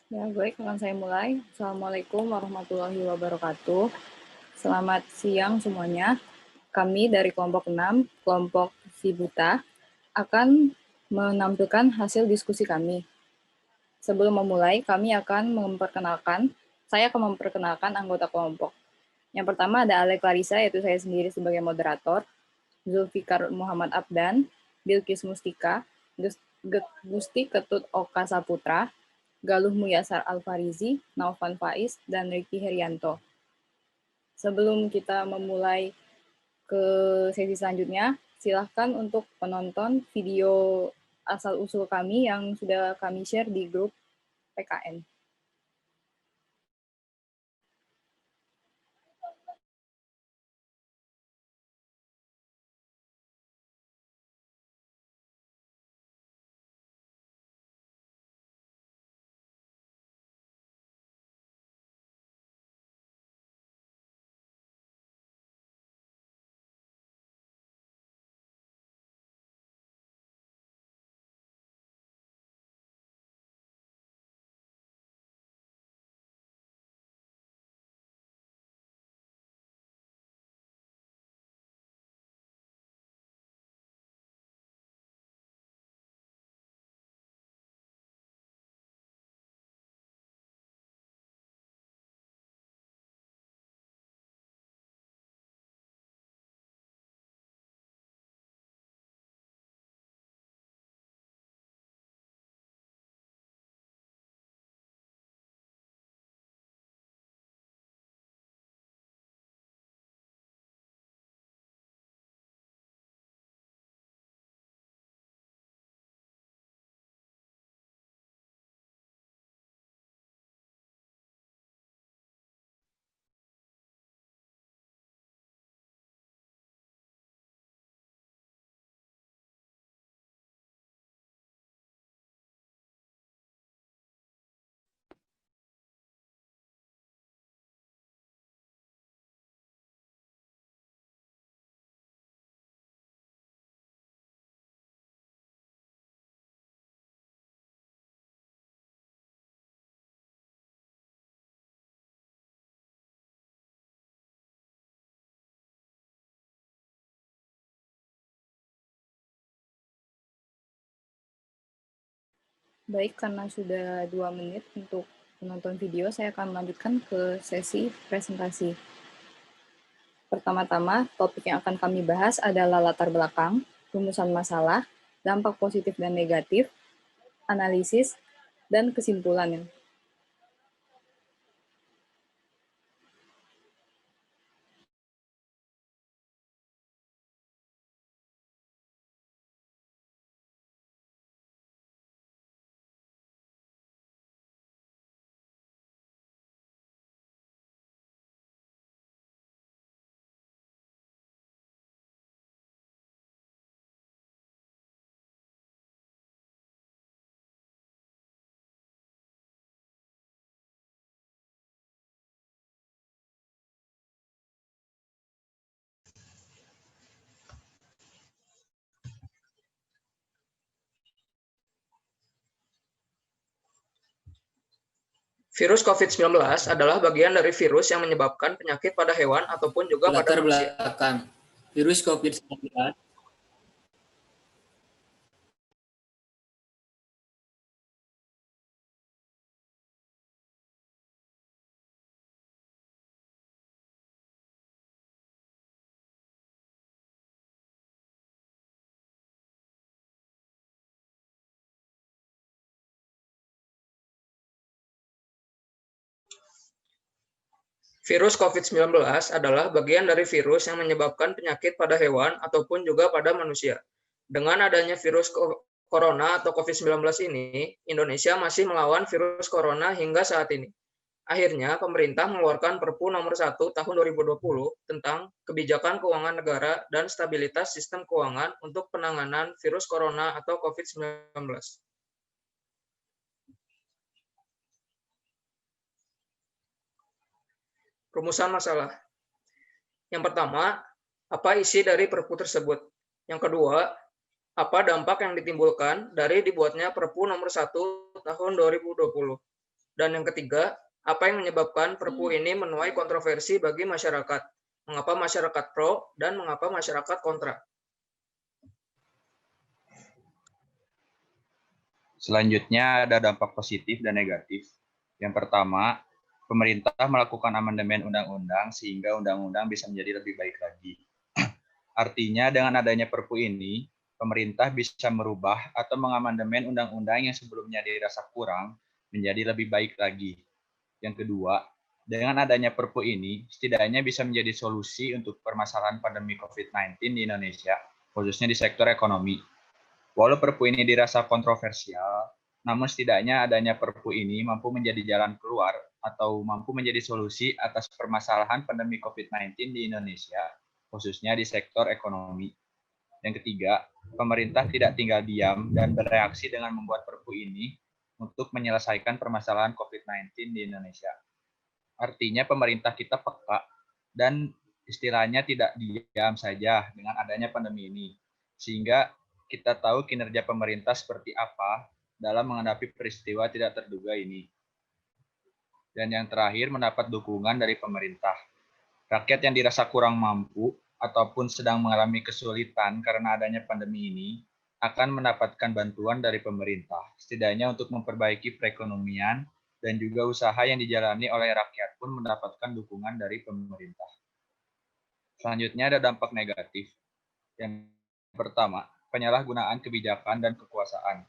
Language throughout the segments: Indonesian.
Ya, baik, akan saya mulai. Assalamualaikum warahmatullahi wabarakatuh. Selamat siang semuanya. Kami dari kelompok 6, kelompok Si Buta, akan menampilkan hasil diskusi kami. Sebelum memulai, saya akan memperkenalkan anggota kelompok. Yang pertama ada Ale Clarissa, yaitu saya sendiri sebagai moderator, Zulfikar Muhammad Abdan, Bilkis Mustika, Gusti Ketut Oka Saputra, Galuh Muyasar Alfarizi, Naufan Faiz, dan Ricky Herianto. Sebelum kita memulai ke sesi selanjutnya, silahkan untuk menonton video asal-usul kami yang sudah kami share di grup PKN. Baik, karena sudah 2 menit untuk menonton video, saya akan melanjutkan ke sesi presentasi. Pertama-tama, topik yang akan kami bahas adalah latar belakang, rumusan masalah, dampak positif dan negatif, analisis, dan kesimpulan. Virus COVID-19 adalah bagian dari virus yang menyebabkan penyakit pada hewan ataupun juga pada manusia. Latar belakang virus COVID-19 Virus COVID-19 adalah bagian dari virus yang menyebabkan penyakit pada hewan ataupun juga pada manusia. Dengan adanya virus corona atau COVID-19 ini, Indonesia masih melawan virus corona hingga saat ini. Akhirnya, pemerintah mengeluarkan Perpu nomor 1 tahun 2020 tentang kebijakan keuangan negara dan stabilitas sistem keuangan untuk penanganan virus corona atau COVID-19. Rumusan masalah. Yang pertama, apa isi dari Perpu tersebut? Yang kedua, apa dampak yang ditimbulkan dari dibuatnya Perpu nomor 1 tahun 2020? Dan yang ketiga, apa yang menyebabkan Perpu ini menuai kontroversi bagi masyarakat? Mengapa masyarakat pro dan mengapa masyarakat kontra? Selanjutnya ada dampak positif dan negatif. Yang pertama, pemerintah melakukan amandemen undang-undang sehingga undang-undang bisa menjadi lebih baik lagi. Artinya dengan adanya Perpu ini, pemerintah bisa merubah atau mengamandemen undang-undang yang sebelumnya dirasa kurang menjadi lebih baik lagi. Yang kedua, dengan adanya Perpu ini, setidaknya bisa menjadi solusi untuk permasalahan pandemi COVID-19 di Indonesia, khususnya di sektor ekonomi. Walau Perpu ini dirasa kontroversial, namun setidaknya adanya Perpu ini mampu menjadi jalan keluar atau mampu menjadi solusi atas permasalahan pandemi COVID-19 di Indonesia, khususnya di sektor ekonomi. Yang ketiga, pemerintah tidak tinggal diam dan bereaksi dengan membuat Perpu ini untuk menyelesaikan permasalahan COVID-19 di Indonesia. Artinya pemerintah kita peka dan istilahnya tidak diam saja dengan adanya pandemi ini, sehingga kita tahu kinerja pemerintah seperti apa dalam menghadapi peristiwa tidak terduga ini. Dan yang terakhir, mendapat dukungan dari pemerintah. Rakyat yang dirasa kurang mampu ataupun sedang mengalami kesulitan karena adanya pandemi ini akan mendapatkan bantuan dari pemerintah, setidaknya untuk memperbaiki perekonomian dan juga usaha yang dijalani oleh rakyat pun mendapatkan dukungan dari pemerintah. Selanjutnya ada dampak negatif. Yang pertama, penyalahgunaan kebijakan dan kekuasaan.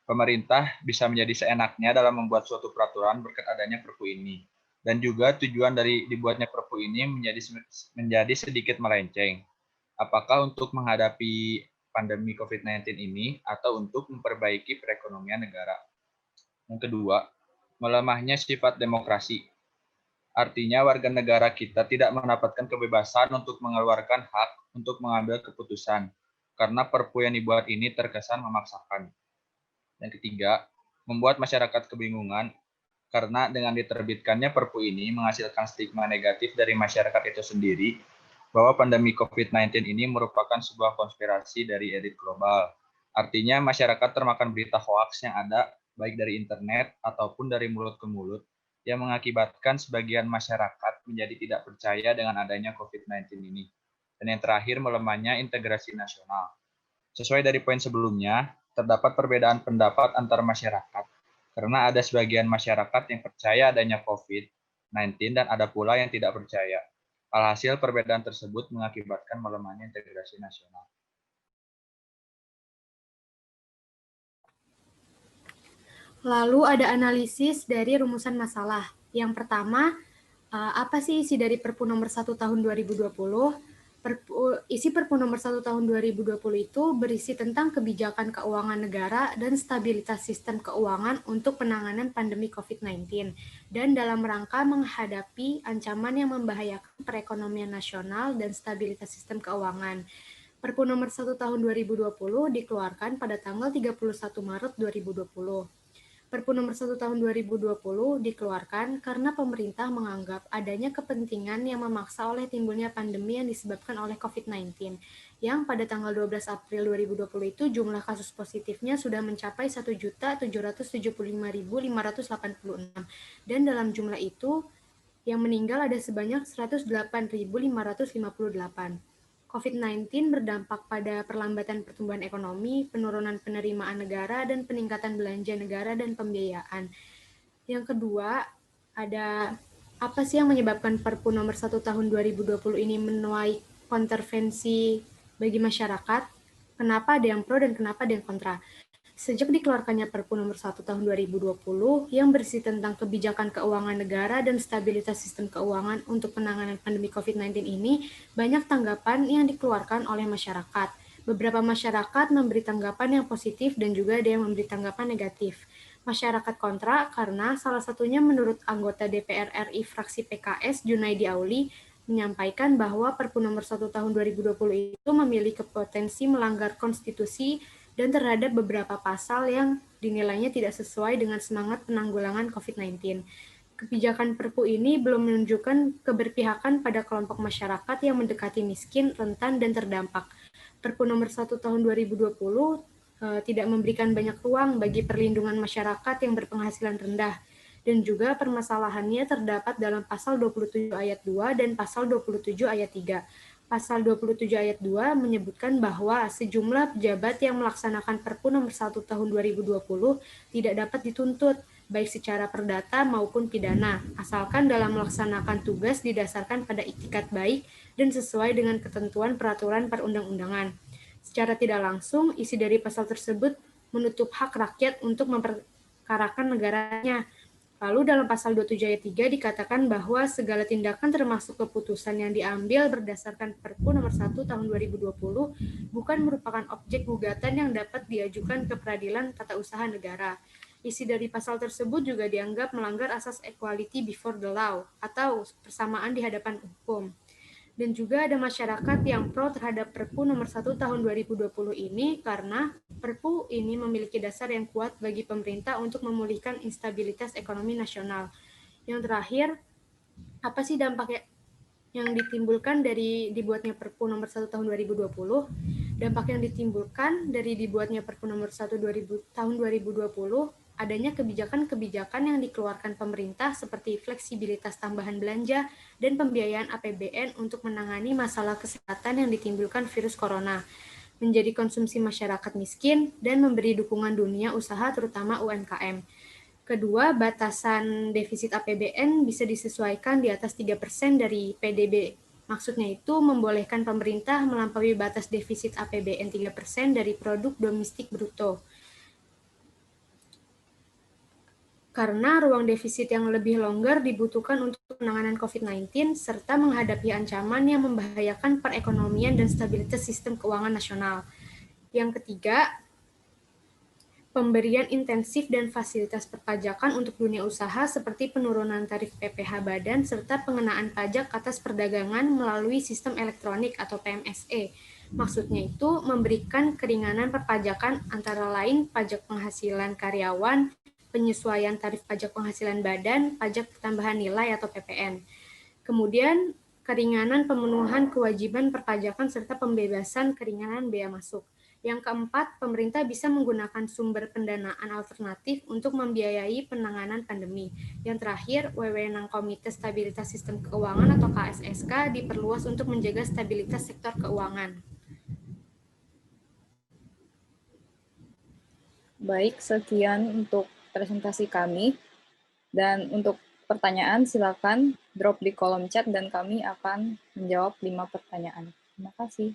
Pemerintah bisa menjadi seenaknya dalam membuat suatu peraturan berkat adanya Perpu ini. Dan juga tujuan dari dibuatnya Perpu ini menjadi sedikit melenceng. Apakah untuk menghadapi pandemi COVID-19 ini atau untuk memperbaiki perekonomian negara. Yang kedua, melemahnya sifat demokrasi. Artinya warga negara kita tidak mendapatkan kebebasan untuk mengeluarkan hak untuk mengambil keputusan, karena Perpu yang dibuat ini terkesan memaksakan. Yang ketiga, membuat masyarakat kebingungan, karena dengan diterbitkannya Perpu ini menghasilkan stigma negatif dari masyarakat itu sendiri, bahwa pandemi COVID-19 ini merupakan sebuah konspirasi dari elit global. Artinya masyarakat termakan berita hoaks yang ada, baik dari internet ataupun dari mulut ke mulut, yang mengakibatkan sebagian masyarakat menjadi tidak percaya dengan adanya COVID-19 ini. Dan yang terakhir, melemahnya integrasi nasional. Sesuai dari poin sebelumnya, terdapat perbedaan pendapat antar masyarakat, karena ada sebagian masyarakat yang percaya adanya COVID-19 dan ada pula yang tidak percaya. Alhasil, perbedaan tersebut mengakibatkan melemahnya integrasi nasional. Lalu ada analisis dari rumusan masalah. Yang pertama, apa sih isi dari Perpu nomor 1 tahun 2020? Isi Perpu nomor 1 tahun 2020 itu berisi tentang kebijakan keuangan negara dan stabilitas sistem keuangan untuk penanganan pandemi COVID-19 dan dalam rangka menghadapi ancaman yang membahayakan perekonomian nasional dan stabilitas sistem keuangan. Perpu nomor 1 tahun 2020 dikeluarkan pada tanggal 31 Maret 2020. Perpu nomor 1 tahun 2020 dikeluarkan karena pemerintah menganggap adanya kepentingan yang memaksa oleh timbulnya pandemi yang disebabkan oleh COVID-19, yang pada tanggal 12 April 2020 itu jumlah kasus positifnya sudah mencapai 1.775.586, dan dalam jumlah itu yang meninggal ada sebanyak 108.558. COVID-19 berdampak pada perlambatan pertumbuhan ekonomi, penurunan penerimaan negara, dan peningkatan belanja negara dan pembiayaan. Yang kedua, ada apa sih yang menyebabkan Perpu nomor 1 tahun 2020 ini menuai kontroversi bagi masyarakat? Kenapa ada yang pro dan kenapa ada yang kontra? Sejak dikeluarkannya Perpu nomor 1 tahun 2020 yang berisi tentang kebijakan keuangan negara dan stabilitas sistem keuangan untuk penanganan pandemi COVID-19 ini, banyak tanggapan yang dikeluarkan oleh masyarakat. Beberapa masyarakat memberi tanggapan yang positif dan juga ada yang memberi tanggapan negatif. Masyarakat kontra karena salah satunya menurut anggota DPR RI fraksi PKS Junaidi Auli menyampaikan bahwa Perpu nomor 1 tahun 2020 itu memiliki potensi melanggar konstitusi dan terhadap beberapa pasal yang dinilainya tidak sesuai dengan semangat penanggulangan COVID-19. Kebijakan Perpu ini belum menunjukkan keberpihakan pada kelompok masyarakat yang mendekati miskin, rentan, dan terdampak. Perpu nomor 1 tahun 2020 tidak memberikan banyak ruang bagi perlindungan masyarakat yang berpenghasilan rendah. dan juga permasalahannya terdapat dalam pasal 27 ayat 2 dan pasal 27 ayat 3. Pasal 27 ayat 2 menyebutkan bahwa sejumlah pejabat yang melaksanakan Perpu nomor 1 tahun 2020 tidak dapat dituntut, baik secara perdata maupun pidana, asalkan dalam melaksanakan tugas didasarkan pada iktikat baik dan sesuai dengan ketentuan peraturan perundang-undangan. Secara tidak langsung, isi dari pasal tersebut menutup hak rakyat untuk memperkarakan negaranya. Lalu dalam pasal 27 ayat 3 dikatakan bahwa segala tindakan termasuk keputusan yang diambil berdasarkan Perpu nomor 1 tahun 2020 bukan merupakan objek gugatan yang dapat diajukan ke peradilan tata usaha negara. Isi dari pasal tersebut juga dianggap melanggar asas equality before the law atau persamaan di hadapan hukum. Dan juga ada masyarakat yang pro terhadap Perpu nomor 1 tahun 2020 ini karena Perpu ini memiliki dasar yang kuat bagi pemerintah untuk memulihkan instabilitas ekonomi nasional. Yang terakhir, apa sih dampak yang ditimbulkan dari dibuatnya Perpu nomor 1 tahun 2020? Dampak yang ditimbulkan dari dibuatnya Perpu nomor 1 tahun 2020 adanya kebijakan-kebijakan yang dikeluarkan pemerintah seperti fleksibilitas tambahan belanja dan pembiayaan APBN untuk menangani masalah kesehatan yang ditimbulkan virus corona, menjadi konsumsi masyarakat miskin, dan memberi dukungan dunia usaha terutama UMKM. Kedua, batasan defisit APBN bisa disesuaikan di atas 3% dari PDB. Maksudnya itu membolehkan pemerintah melampaui batas defisit APBN 3% dari produk domestik bruto. Karena ruang defisit yang lebih longgar dibutuhkan untuk penanganan COVID-19 serta menghadapi ancaman yang membahayakan perekonomian dan stabilitas sistem keuangan nasional. Yang ketiga, pemberian intensif dan fasilitas perpajakan untuk dunia usaha seperti penurunan tarif PPh badan serta pengenaan pajak atas perdagangan melalui sistem elektronik atau PMSE. Maksudnya itu memberikan keringanan perpajakan antara lain pajak penghasilan karyawan, penyesuaian tarif pajak penghasilan badan, pajak tambahan nilai atau PPN. Kemudian keringanan pemenuhan kewajiban perpajakan serta pembebasan keringanan bea masuk. Yang keempat, pemerintah bisa menggunakan sumber pendanaan alternatif untuk membiayai penanganan pandemi. Yang terakhir, wewenang Komite Stabilitas Sistem Keuangan atau KSSK diperluas untuk menjaga stabilitas sektor keuangan. Baik, sekian untuk presentasi kami. Dan untuk pertanyaan, silakan drop di kolom chat dan kami akan menjawab 5 pertanyaan. Terima kasih.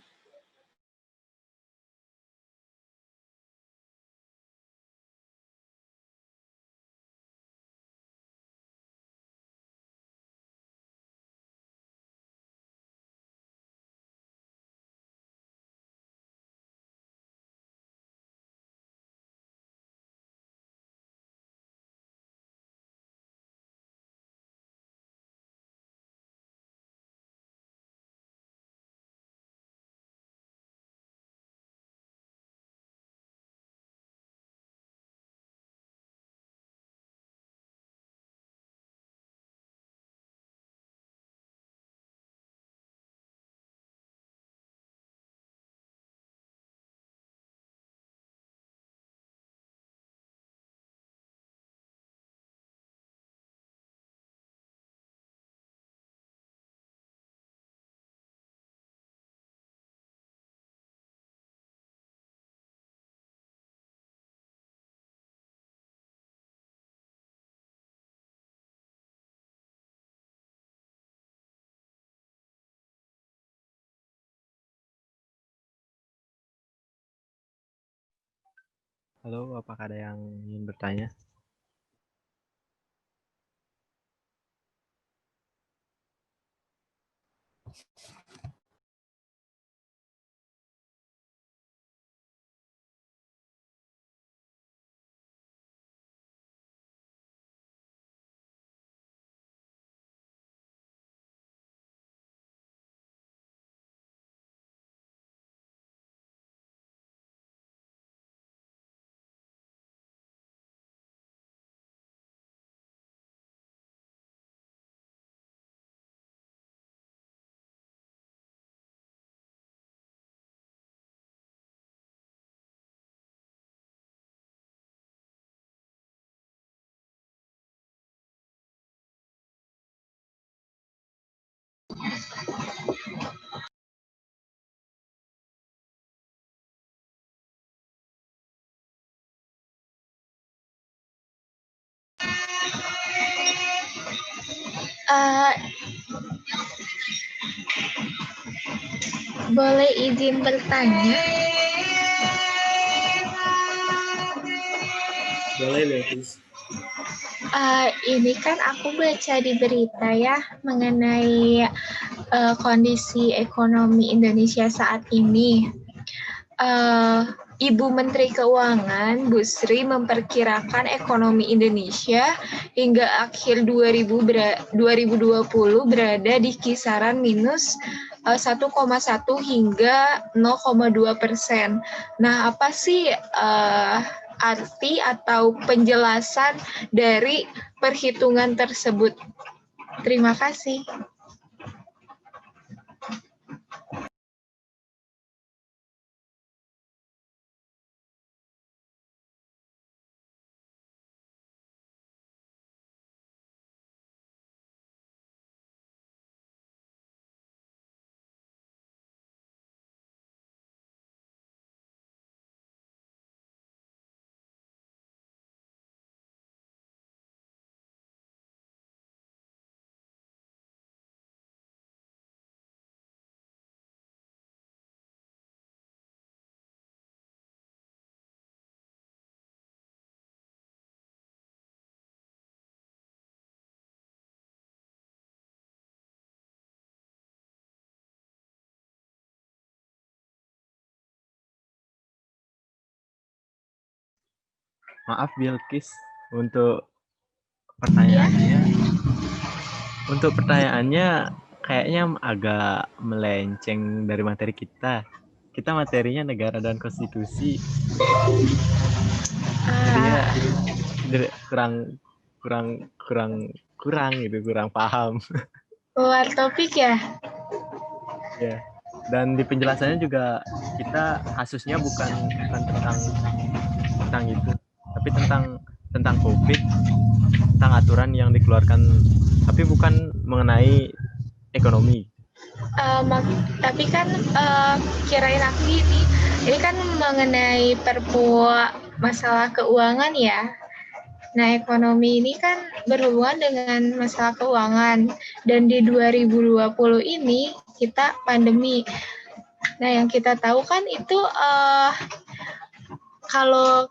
Halo, apakah ada yang ingin bertanya? Eh, boleh izin bertanya? Boleh, Belkis. Ini kan aku baca di berita ya mengenai kondisi ekonomi Indonesia saat ini. Ibu Menteri Keuangan Bu Sri memperkirakan ekonomi Indonesia hingga akhir 2020 berada di kisaran minus 1,1 hingga 0,2%. Nah, apa sih arti atau penjelasan dari perhitungan tersebut? Terima kasih. Maaf Bilkis, untuk pertanyaannya, untuk pertanyaannya kayaknya agak melenceng dari materi kita. Kita materinya negara dan konstitusi. Jadinya kurang paham. Luar topik ya? Ya. Dan di penjelasannya juga kita kasusnya bukan tentang itu, tapi tentang COVID, tentang aturan yang dikeluarkan, tapi bukan mengenai ekonomi. Tapi kan kirain aku gini, ini kan mengenai perpu masalah keuangan ya. Nah, ekonomi ini kan berhubungan dengan masalah keuangan. Dan di 2020 ini kita pandemi. Nah, yang kita tahu kan itu kalau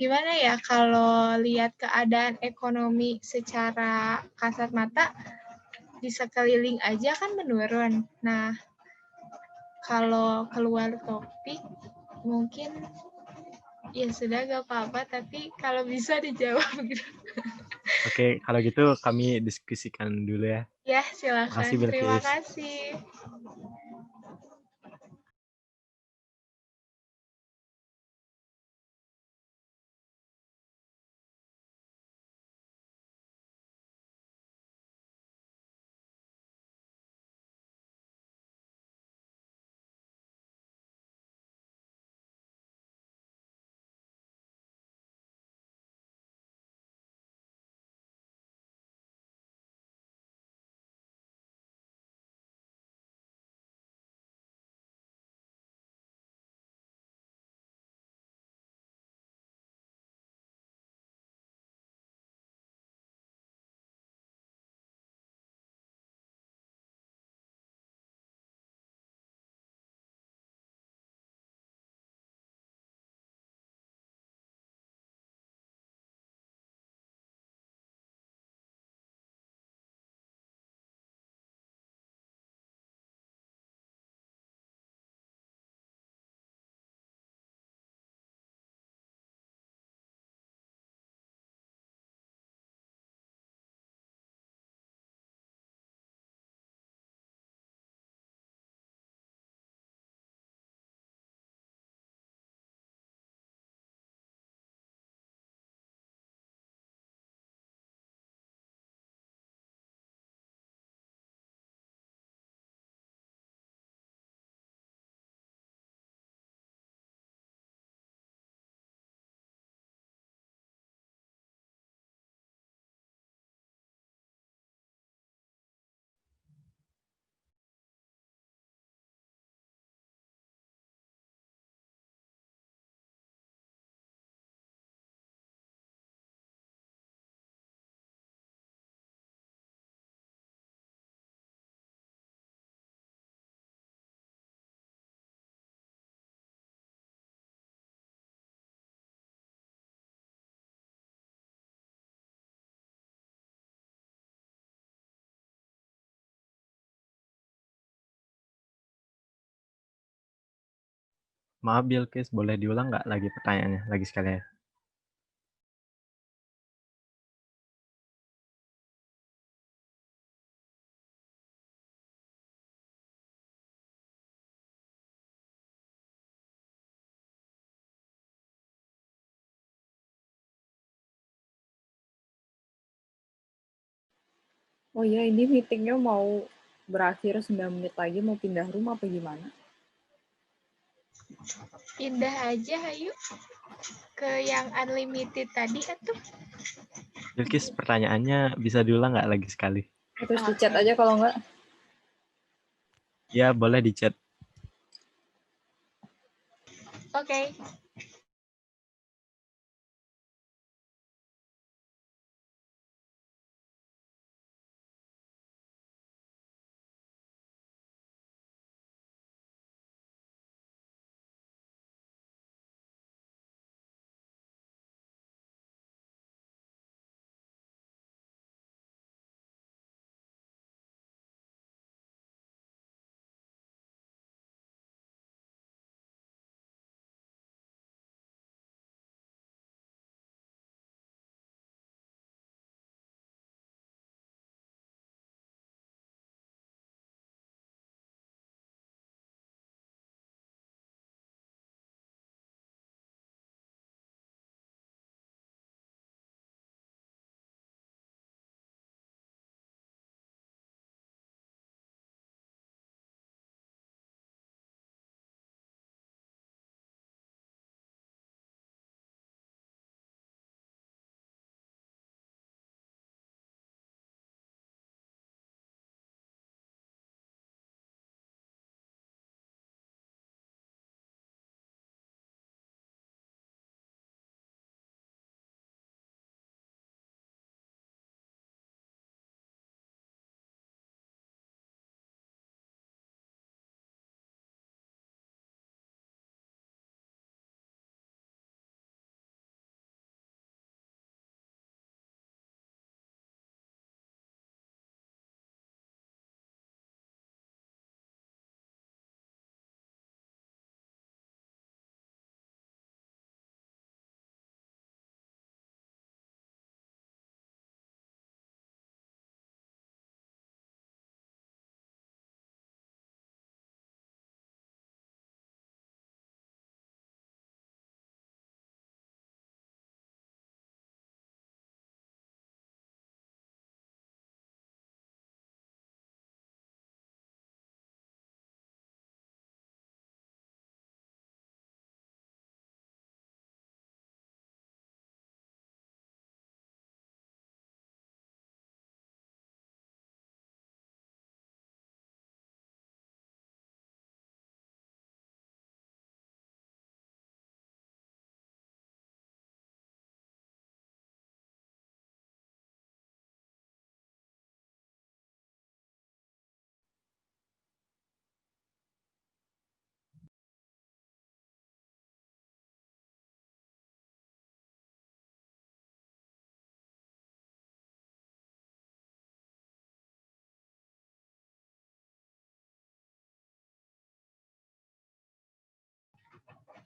gimana ya, kalau lihat keadaan ekonomi secara kasat mata, di sekeliling aja kan menurun. Nah, kalau keluar topik, mungkin ya sudah gak apa-apa, tapi kalau bisa dijawab gitu. Oke, kalau gitu kami diskusikan dulu ya. Ya, silakan. Makasih, Bilkis. Terima kasih. Maaf Bilkis, boleh diulang nggak lagi pertanyaannya lagi sekali ya? Oh iya, ini meetingnya mau berakhir 9 menit lagi, mau pindah rumah apa gimana? Pindah aja, ayo ke yang unlimited tadi atuh. Bilkis, pertanyaannya bisa diulang nggak lagi sekali? Terus di chat aja kalau nggak. Ya, boleh di chat. Oke.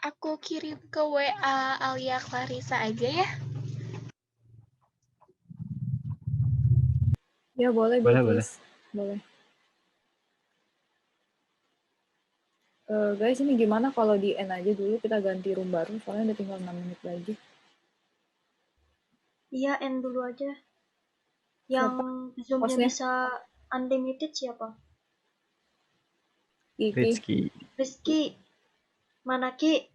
Aku kirim ke WA Alia Clarissa aja ya. Ya boleh, Boleh, Bilkis. Boleh. Guys, ini gimana kalau di end aja dulu, kita ganti room baru, soalnya udah tinggal 6 menit lagi. Iya, end dulu aja. Yang Zoom-nya Hostnya? bisa unlimited siapa? Kiki. Rizky. Rizky. Mana Ki?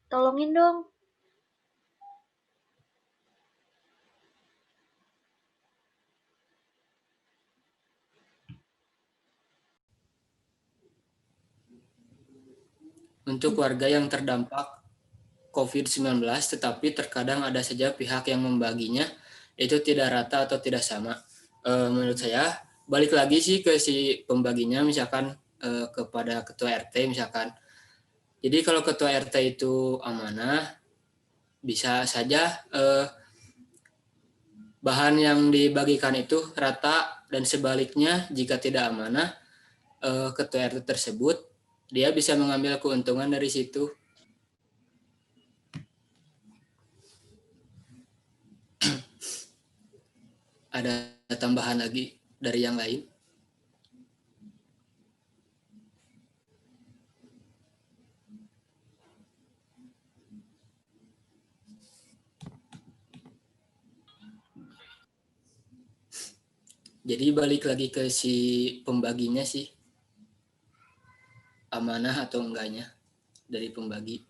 Tolongin dong. Untuk warga yang terdampak COVID-19 tetapi terkadang ada saja pihak yang membaginya, itu tidak rata atau tidak sama. Menurut saya balik lagi sih ke si pembaginya, misalkan kepada ketua RT misalkan. Jadi kalau ketua RT itu amanah, bisa saja bahan yang dibagikan itu rata, dan sebaliknya jika tidak amanah, ketua RT tersebut dia bisa mengambil keuntungan dari situ. ada tambahan lagi dari yang lain? Jadi balik lagi ke si pembaginya sih, amanah atau enggaknya dari pembagi.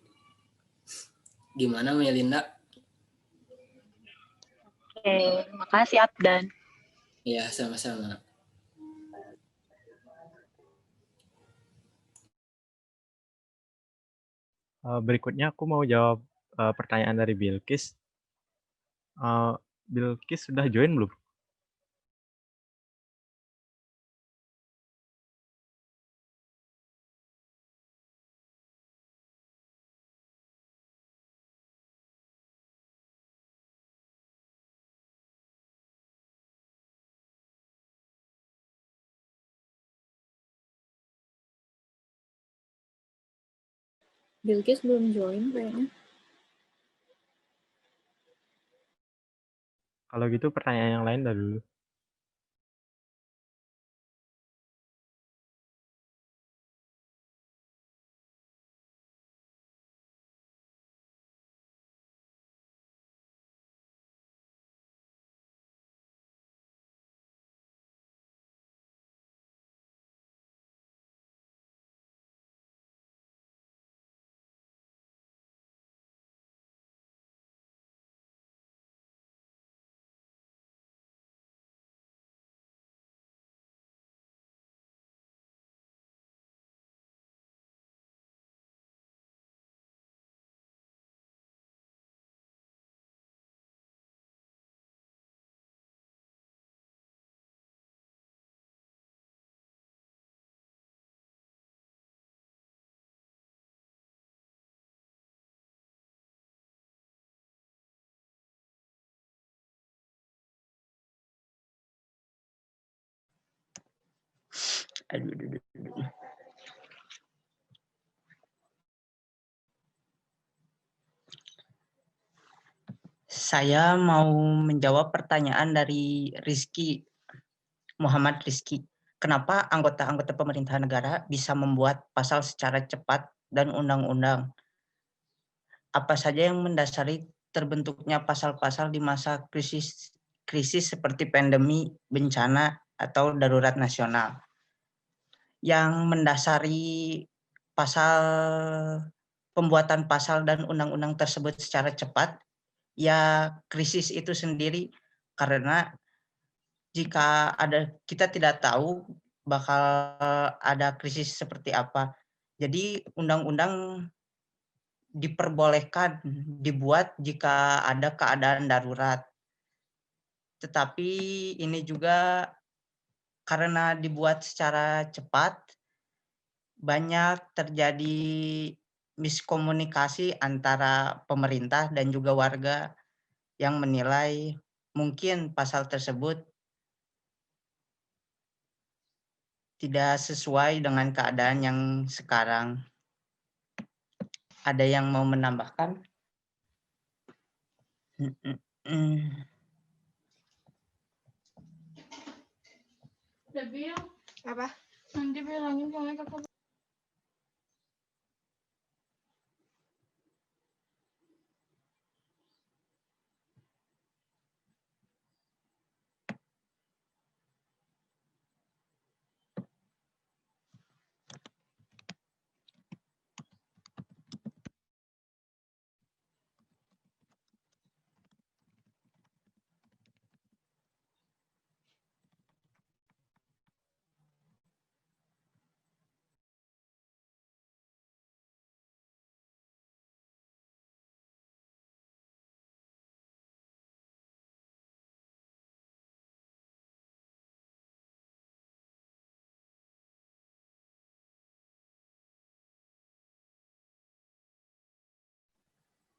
Gimana Melinda? Oke, makasih Abdan. Ya, sama-sama. Berikutnya aku mau jawab pertanyaan dari Bilkis. Bilkis sudah join belum? Bilkis belum join kayaknya. Kalau gitu pertanyaan yang lain dah dulu. Saya mau menjawab pertanyaan dari Muhammad Rizky. Kenapa anggota-anggota pemerintahan negara bisa membuat pasal secara cepat dan undang-undang? Apa saja yang mendasari terbentuknya pasal-pasal di masa krisis seperti pandemi, bencana, atau darurat nasional? Yang mendasari pembuatan pasal dan undang-undang tersebut secara cepat, ya krisis itu sendiri, karena jika kita tidak tahu bakal ada krisis seperti apa. Jadi undang-undang diperbolehkan dibuat jika ada keadaan darurat. Tetapi ini juga karena dibuat secara cepat, banyak terjadi miskomunikasi antara pemerintah dan juga warga yang menilai mungkin pasal tersebut tidak sesuai dengan keadaan yang sekarang. Ada yang mau menambahkan? Apa? Nanti bilangin sama kakak.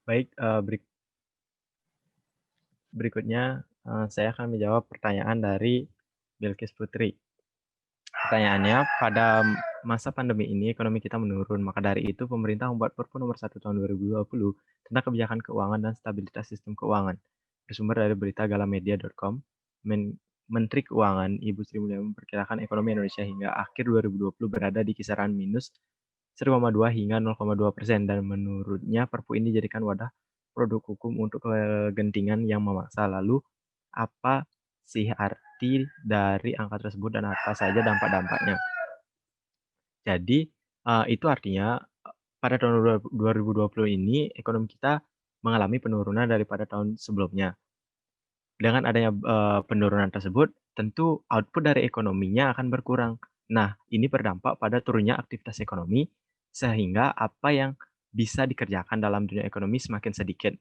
Baik, berikutnya saya akan menjawab pertanyaan dari Bilkis Putri. Pertanyaannya, pada masa pandemi ini ekonomi kita menurun, maka dari itu pemerintah membuat Perpu nomor 1 tahun 2020 tentang kebijakan keuangan dan stabilitas sistem keuangan. Bersumber dari berita galamedia.com. Menteri Keuangan Ibu Sri Mulyani memperkirakan ekonomi Indonesia hingga akhir 2020 berada di kisaran minus 1,2 hingga 0,2%, dan menurutnya Perpu ini dijadikan wadah produk hukum untuk kegentingan yang memaksa. Lalu apa sih arti dari angka tersebut dan apa saja dampak-dampaknya? Jadi itu artinya pada tahun 2020 ini ekonomi kita mengalami penurunan daripada tahun sebelumnya. Dengan adanya penurunan tersebut, tentu output dari ekonominya akan berkurang. Nah, ini berdampak pada turunnya aktivitas ekonomi, sehingga apa yang bisa dikerjakan dalam dunia ekonomi semakin sedikit.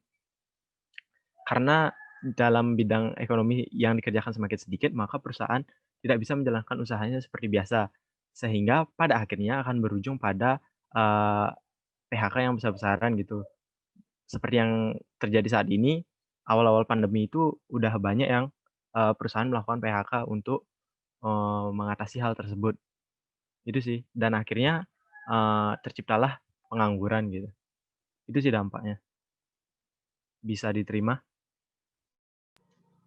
Karena dalam bidang ekonomi yang dikerjakan semakin sedikit, maka perusahaan tidak bisa menjalankan usahanya seperti biasa. Sehingga pada akhirnya akan berujung pada PHK yang besar-besaran gitu. Seperti yang terjadi saat ini, awal-awal pandemi itu udah banyak yang perusahaan melakukan PHK untuk mengatasi hal tersebut. Itu sih, dan akhirnya terciptalah pengangguran gitu. Itu sih dampaknya. Bisa diterima?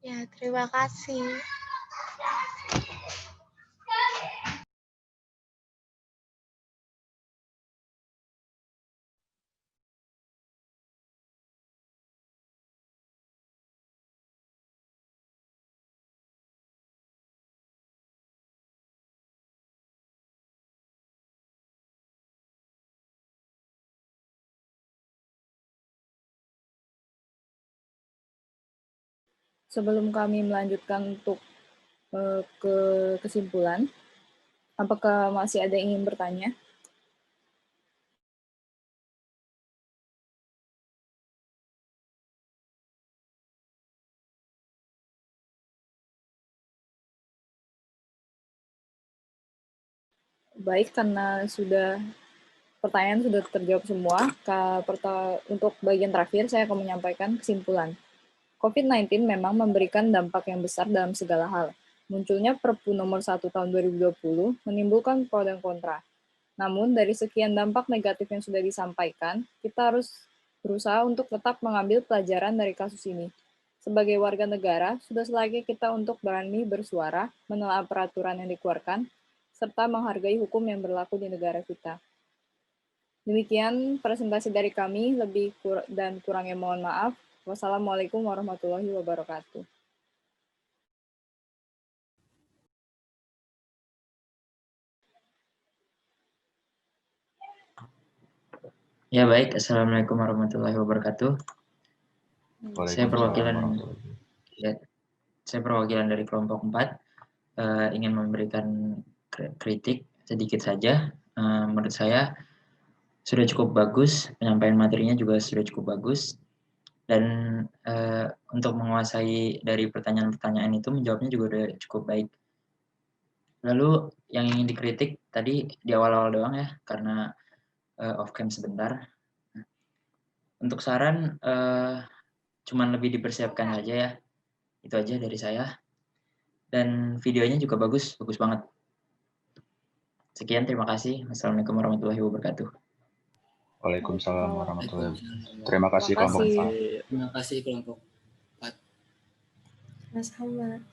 Ya, terima kasih. Sebelum kami melanjutkan untuk ke kesimpulan, apakah masih ada yang ingin bertanya? Baik, karena pertanyaan sudah terjawab semua, untuk bagian terakhir saya akan menyampaikan kesimpulan. COVID-19 memang memberikan dampak yang besar dalam segala hal. Munculnya Perpu nomor 1 tahun 2020 menimbulkan pro dan kontra. Namun, dari sekian dampak negatif yang sudah disampaikan, kita harus berusaha untuk tetap mengambil pelajaran dari kasus ini. Sebagai warga negara, sudah selayaknya kita untuk berani bersuara, menelaah peraturan yang dikeluarkan, serta menghargai hukum yang berlaku di negara kita. Demikian presentasi dari kami, lebih dan kurangnya mohon maaf. Wassalamualaikum warahmatullahi wabarakatuh. Ya baik, Assalamualaikum warahmatullahi wabarakatuh. Saya perwakilan dari kelompok 4, ingin memberikan kritik sedikit saja. Menurut saya sudah cukup bagus, penyampaian materinya juga sudah cukup bagus. Dan untuk menguasai dari pertanyaan-pertanyaan itu, menjawabnya juga sudah cukup baik. Lalu yang ingin dikritik tadi di awal-awal doang ya, karena off cam sebentar. Untuk saran, cuman lebih dipersiapkan aja ya. Itu aja dari saya. Dan videonya juga bagus banget. Sekian, terima kasih. Wassalamualaikum warahmatullahi wabarakatuh. Waalaikumsalam warahmatullahi wabarakatuh. Terima kasih kelompok 4. Terima kasih kelompok 4. Mas Ahmad.